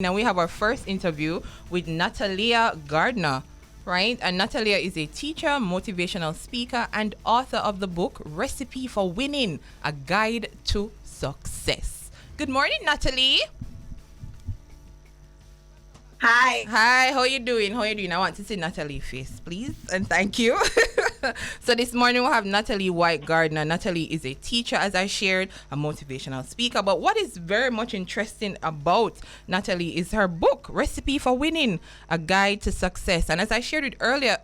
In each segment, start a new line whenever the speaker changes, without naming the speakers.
Now we have our first interview with Natalia Gardner, right? And Natalia is a teacher, motivational speaker, and author of the book Recipe for Winning, a guide to success. Good morning, Natalie.
Hi.
Hi, how you doing? How you doing? I want to see Natalie face, please, and thank you. So this morning we have Natalia Whyte Gardener. Natalie is a teacher, as I shared, a motivational speaker. But what is very much interesting about Natalie is her book, Recipe for Winning, a guide to success. And as I shared it earlier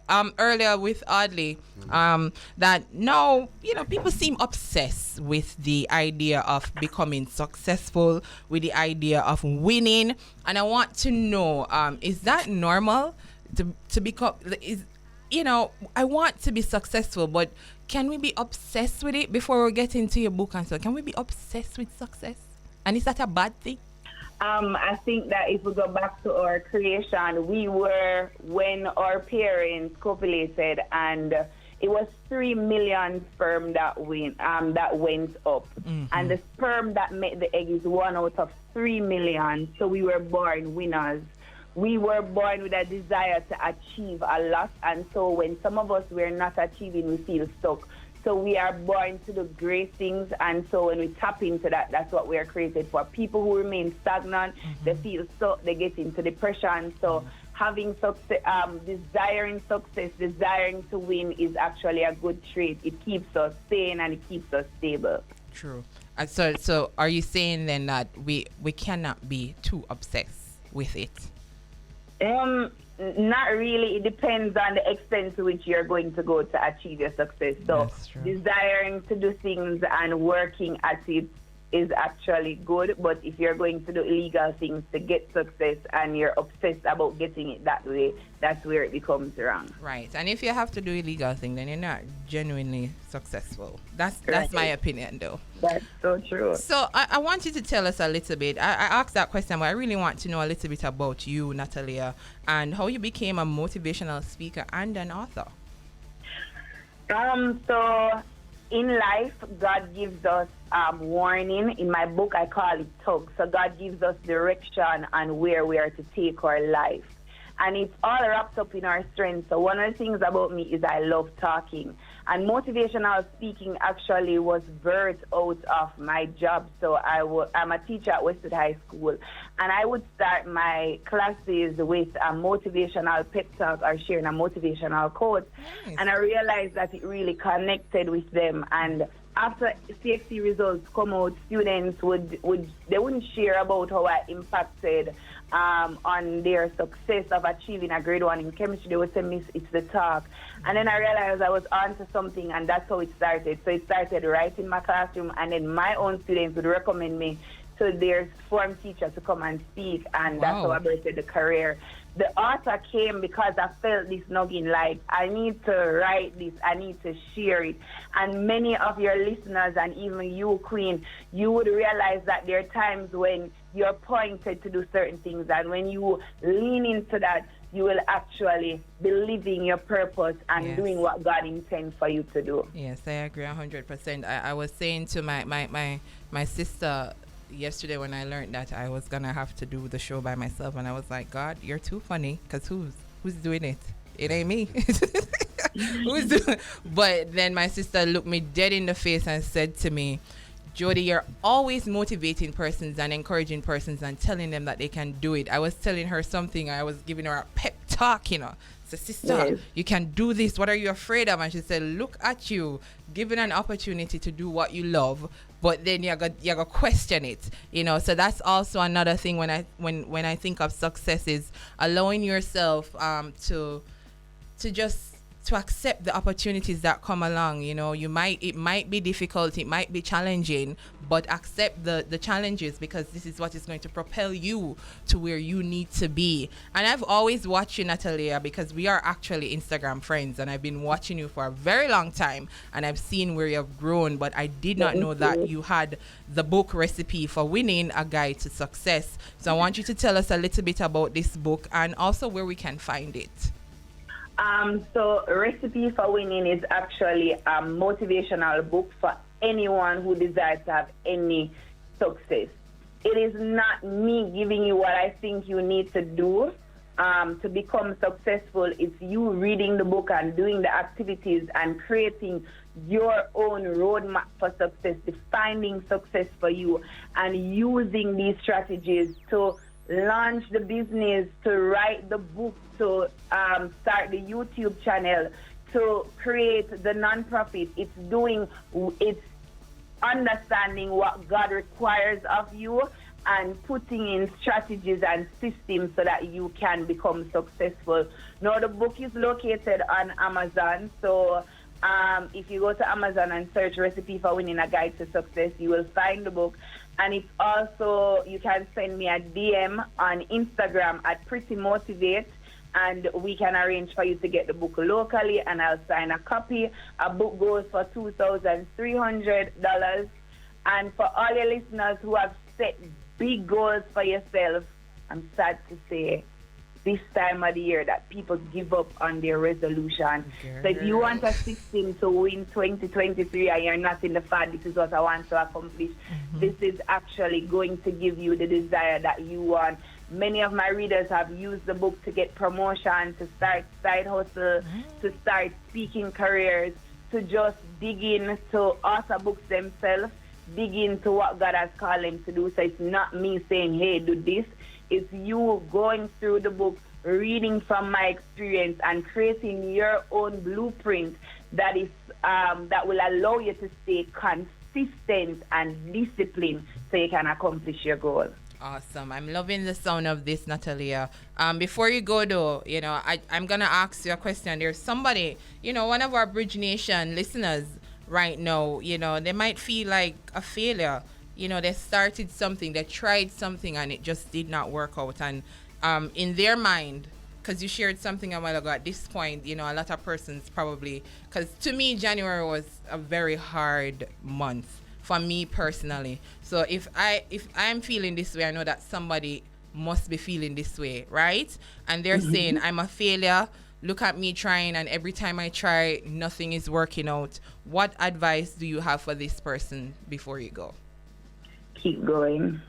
with Audley, that now, people seem obsessed with the idea of becoming successful, with the idea of winning. And I want to know, is that normal to become, I want to be successful, but can we be obsessed with it before we get into your book and so? Can we be obsessed with success? And is that a bad thing?
I think that if we go back to our creation, we were when our parents copulated, and it was 3 million sperm that went up, and the sperm that made the egg is 1 out of 3 million. So we were born winners. We were born with a desire to achieve a lot, and so when some of us were not achieving, we feel stuck. So we are born to do great things, and so when we tap into that, that's what we are created for. People who remain stagnant, they feel stuck, they get into depression. So having success, desiring success, desiring to win is actually a good trait. It keeps us sane and it keeps us stable.
True. So are you saying then that we cannot be too obsessed with it?
Not really. It depends on the extent to which you're going to go to achieve your success. So desiring to do things and working at it is actually good. But if you're going to do illegal things to get success and you're obsessed about getting it that way, that's where it becomes wrong.
Right. And if you have to do illegal thing, then you're not genuinely successful. That's my opinion, though.
That's so true.
So I want you to tell us a little bit. I asked that question, but I really want to know a little bit about you, Natalia, and how you became a motivational speaker and an author.
So in life, God gives us warning. In my book, I call it tug. So God gives us direction on where we are to take our life. And it's all wrapped up in our strengths. So one of the things about me is I love talking. And motivational speaking actually was birthed out of my job. So I'm a teacher at Westwood High School. And I would start my classes with a motivational pep talk or sharing a motivational quote. Nice. And I realized that it really connected with them. And after CXC results come out, students wouldn't share about how I impacted on their success of achieving a grade 1 in chemistry. They would say, "Miss, it's the talk." And then I realized I was onto something, and that's how it started. So it started right in my classroom, and then my own students would recommend me to their form teacher to come and speak, and that's how I birthed the career. The author came because I felt this nagging, like, I need to write this, I need to share it. And many of your listeners, and even you, Queen, you would realize that there are times when you're pointed to do certain things, and when you lean into that, you will actually be living your purpose and doing what God intends for you to do.
Yes, I agree 100%. I was saying to my sister yesterday when I learned that I was gonna have to do the show by myself, and I was like, God, you're too funny, because who's doing it? It ain't me. Who's doing? But then my sister looked me dead in the face and said to me, Jody, you're always motivating persons and encouraging persons and telling them that they can do it. I was telling her something. I was giving her a pep talk, So, sister, you can do this. What are you afraid of? And she said, look at you, given an opportunity to do what you love, but then you got question it. So that's also another thing when I think of success is allowing yourself to accept the opportunities that come along. It might be difficult, it might be challenging, but accept the challenges, because this is what is going to propel you to where you need to be. And I've always watched you, Natalia, because we are actually Instagram friends, and I've been watching you for a very long time, and I've seen where you've grown, but I did not know that you had the book Recipe for Winning, a guide to success. So I want you to tell us a little bit about this book and also where we can find it.
So Recipe for Winning is actually a motivational book for anyone who desires to have any success. it is not me giving you what I think you need to do to become successful. It's you reading the book and doing the activities and creating your own roadmap for success, defining success for you, and using these strategies to launch the business, to write the book, to start the YouTube channel, to create the nonprofit. It's understanding what God requires of you and putting in strategies and systems so that you can become successful. Now, the book is located on Amazon, so if you go to Amazon and search Recipe for Winning, A Guide to Success, you will find the book. And it's also, you can send me a DM on Instagram at Pretty Motivate, and we can arrange for you to get the book locally, and I'll sign a copy. A book goes for $2,300. And for all your listeners who have set big goals for yourself, I'm sad to say this time of the year that people give up on their resolution. So if you want a system to win 2023 and you're not in the fad, this is what I want to accomplish. This is actually going to give you the desire that you want. Many of my readers have used the book to get promotion, to start side hustle, to start speaking careers, to just dig in to author books themselves, dig into what God has called them to do. So it's not me saying, hey, do this. It's you going through the book, reading from my experience, and creating your own blueprint that is that will allow you to stay consistent and disciplined so you can accomplish your goal.
Awesome. I'm loving the sound of this, Natalia. Before you go, though, I'm going to ask you a question. There's somebody, one of our Bridge Nation listeners right now, they might feel like a failure. They started something, they tried something, and it just did not work out. And in their mind, because you shared something a while ago, at this point, a lot of persons probably, because to me, January was a very hard month for me personally. So if I'm feeling this way, I know that somebody must be feeling this way, right? And they're saying, I'm a failure. Look at me trying, and every time I try, nothing is working out. What advice do you have for this person before you go?
Keep going.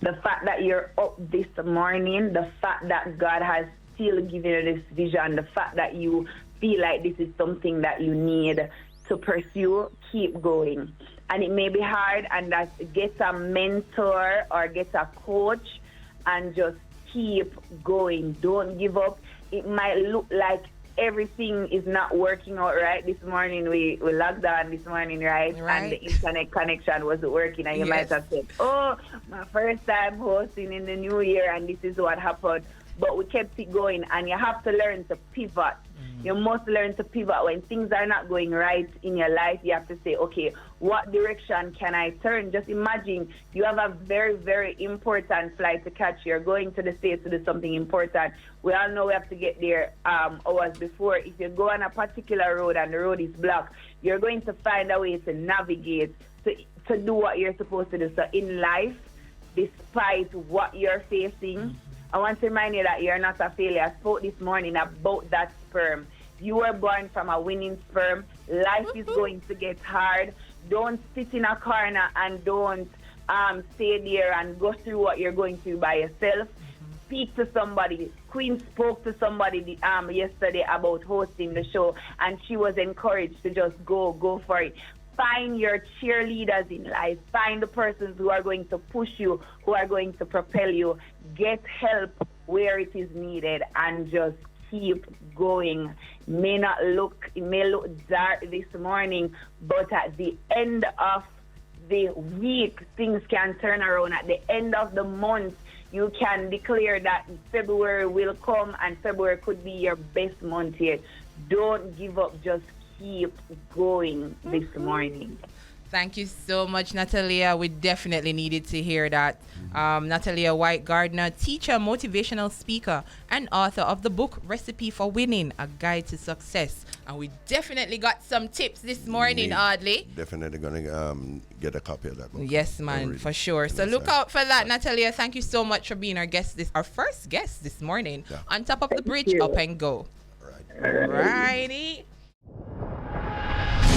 The fact that you're up this morning, the fact that God has still given you this vision, the fact that you feel like this is something that you need to pursue, keep going. And it may be hard, and that get a mentor or get a coach and just keep going. Don't give up. It might look like everything is not working out right. This morning we logged on this morning, right? And the internet connection wasn't working, and you might have said, oh, my first time hosting in the new year, and this is what happened. But we kept it going, and you have to learn to pivot. You must learn to pivot. When things are not going right in your life, you have to say, okay, what direction can I turn? Just imagine you have a very, very important flight to catch. You're going to the States to do something important. We all know we have to get there hours before. If you go on a particular road and the road is blocked, you're going to find a way to navigate, to do what you're supposed to do. So in life, despite what you're facing, I want to remind you that you're not a failure. I spoke this morning about that sperm. You were born from a winning sperm. Life is going to get hard. Don't sit in a corner and don't stay there and go through what you're going through by yourself. Speak to somebody. Queen spoke to somebody yesterday about hosting the show, and she was encouraged to just go for it. Find your cheerleaders in life. Find the persons who are going to push you, who are going to propel you. Get help where it is needed, and just keep going. It may look dark this morning, but at the end of the week, things can turn around. At the end of the month, you can declare that February will come, and February could be your best month yet. Don't give up. Just keep going this morning.
Thank you so much, Natalia. We definitely needed to hear that. Natalia Whyte Gardener, teacher, motivational speaker, and author of the book Recipe for Winning, A Guide to Success. And we definitely got some tips this morning, Audley.
Definitely going to get a copy of that book.
Yes, man, for sure. So look out for that, Natalia. Thank you so much for being our first guest this morning on Top of the Bridge, Up and Go.
All right.
Righty.